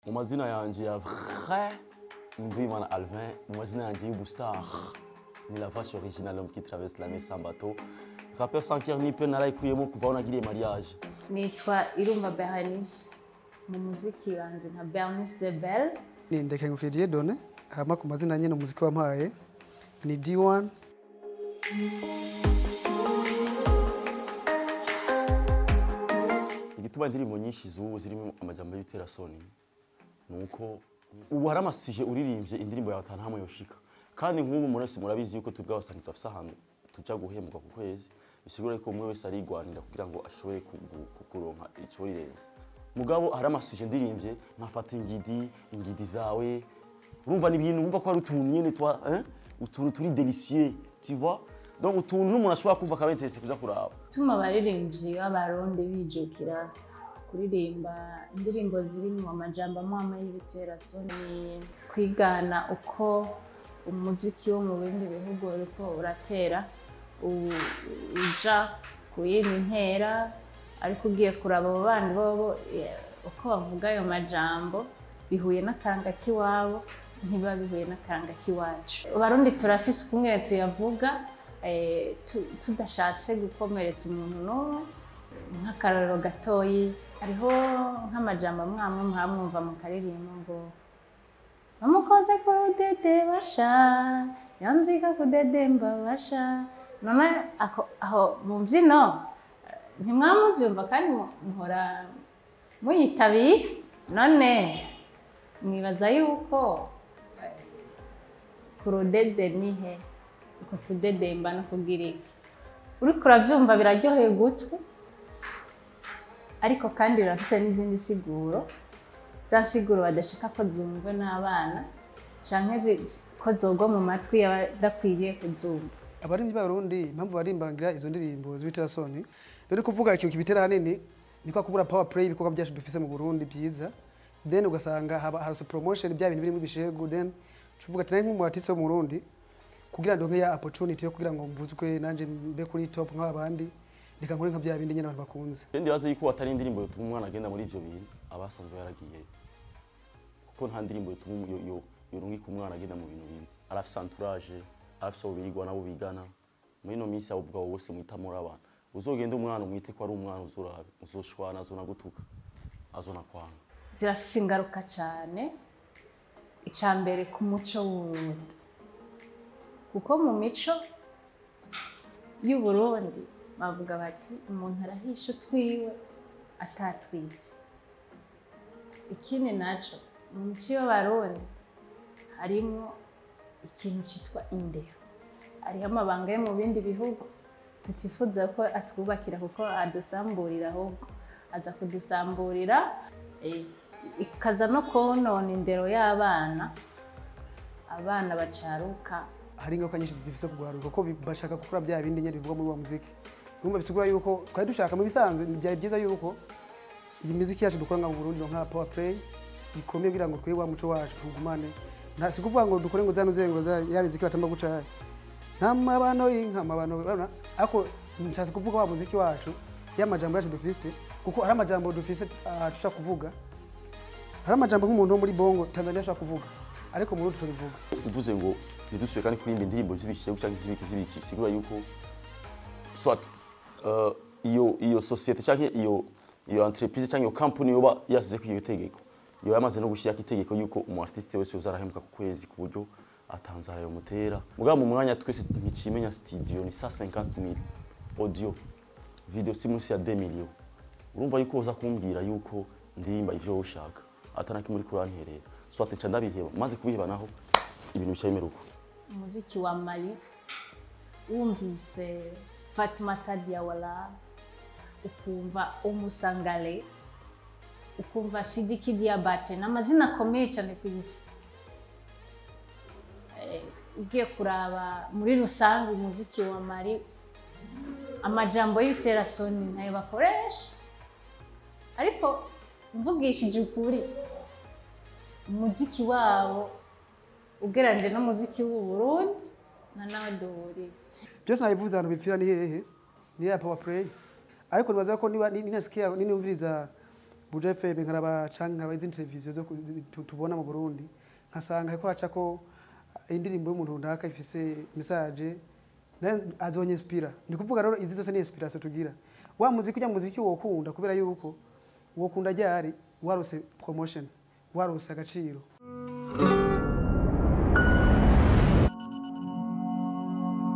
Mu mazina yanje ya vrai Ndimana Alvin, mu mazina yanje y'ubustar ni la vache originale homme qui traverse la mer sans bateau. Rappeur sans cœur ni peine narayikuyemo kuva nagiriye mariage. Nitwa Irumva Bernice mu muziki wanze nka Bernice the Bell. Ni ndekengukiriye done hama ku mazina nyene umuziki wampaye ni D1. Igituma indirimbo nyinshi zubu zirimo amajambo y'ibiterasoni nuko ubu hari amasije uririmbye indirimbo yawe ntamwe yoshika kandi nk'ubu murese murabizi yuko tubwa basanzwe tufisa ahantu tuja guhembwa ku kwezi bisigura ko umwe wese arigwanira kugira ngo ashobore kukuronka ico rirenze mugabo hari amasije ndirimbye nkafata ingidi zawe urumva ni ibintu umva ko ari utuntu nyene twa utuntu turi délicieux tu vois donc utuntu n'umuntu ashobora kumva kabentese kuza kuraba Tuma abaririmbyi b'abarundi bijukira kuririmba indirimbo zirimo amajambo amwe y'ibiterasoni kwigana uko umuziki wo mu bindi bihugu uriko uratera uja kuyindi ntera ariko ugiye kuraba abo bandi bobo uko bavuga ayo majambo bihuye n'akaranga k'iwabo ntiba bihuye n'akaranga k'iwacu. Abarundi turafise ukumwe tuyavuga tudashatse gukomeretsa umuntu n'umwe nk'akararo gatoyi hariho nk'amajambo amwe mwamwumva mu karirimbo ngo bamukoze kudede basha yanzika kudedemba basha none aho mu mbyino ntimwamubyumva kandi muhora muyitabiye none mwibaza yuko kurudede nihe uko kudedemba no kugirika uriko urabyumva biraryoheye gutwi ariko kandi birafise n'izindi siguro za siguro badashaka ko zumvwe n'abana canke ko zogwa mu matwi y'abadakwiriye kuzumva. Abarimvyi b'Abarundi impamvu barimbangira izo ndirimbo z'ibiterasoni dore kuvuga ikintu kibitera hanini niko kubura power play ibikorwa byacu dufise mu Burundi byiza then ugasanga harose promotion bya bintu birimo bishego then tuvuga ati nk'umu artist wo mu Burundi kugira ndonke ya opportunity yo kugira ngo mvuzwe nanje mbe kuri top nk'abandi reka nkore nka bya bindi nyene abantu bakunze. Ndi baze yuko atari indirimbo yotuma umwana agenda muri ivyo bintu abasanzwe yaragiye kuko nta ndirimbo yotuma yorungi ku mwana agenda mu bintu bindi arafise entourage arafise ubirigwa nabo bigana muri no minsi abo bwa wose muhitamura abantu uzogenda umwana umwite ko ari umwana uzurabe uzoshwana azona gutuka azona kwanga zirafise ingaruka cyane icambere ku muco w'Uburundi kuko mu mico y'u Burundi bavuga bati umuntu arahisha utwiwe atatwitse. Ikindi naco mu mico y'Abarundi harimo ikintu cyitwa indero hariho amabanga yo mu bindi bihugu tutifuza ko atwubakira kuko adusamburira ahubwo aza kudusamburira ikaza no konona indero y'abana abana bacaruka hari ingaruka nyinshi zifise kugwaruka ko bashaka gukora bya bindi nyene bivuga muri wa muziki numva bisigura yuko twari dushaka mu bisanzwe byari byiza yuko iyi muziki yacu dukora nka mu Burundi nka power play ikomeye kugira ngo twebwe wa muco wacu tugumane nta sikuvuga ngo dukore ngo zano zengo yabiziki batamba guca ntamabano urabona ako nshatse kuvuga wa muziki wacu y'amajambo yacu dufiste kuko ari amajambo dufise tushaka kuvuga hari amajambo nk'umuntu wo muri Bongo Tanzania ashaka kuvuga ariko mu Burundi turivuga uvuze ngo ntidusuye kandi kurimba indirimbo zibishiye cyangwa zibiki sigura yuko soit iyo societe cyangwa iyo entreprise cyangwa iyo company yoba yasize ku itegeko yo yamaze no gushyira itegeko yuko umu artiste wese uzarahembwa ku kwezi ku buryo atanzara yo mutera mugabo mu mwanya twese nkikimenya studio ni 150,000 audio video simusi ya 2 millions urumva yuko uza kumbwira yuko ndirimba ivyo ushaka atanaki muri kuranterera soit nca ndabiheba maze kubiheba naho ibintu bicayemeruko. Umuziki wa Mali wumvise Fatmata Diawara ukumva Umusangale ukumva Sidiki Diabate n'amazina akomeye cyane ku isi ugiye kuraba muri rusange umuziki wa Mali amajambo y'ibiterasoni ntayo bakoresha ariko mvugishije ukuri umuziki wabo ugereranyije n'umuziki w'u Burundi na nawe duhuriye byose nabivuze hano bipfira ni hehe ni ya power play ariko nibaza ko niba ninasikia ninumviriza Buja FM nkaraba canke nkaba izindi televiziyo zo tubona mu Burundi nkasanga heko haca ko indirimbo y'umuntu runaka ifise message azonyinspira ni kuvuga rero izi zose ni inspiration tugira wa muziki ujya muziki wokunda kubera yuko wokunda ryari warose promotion warose agaciro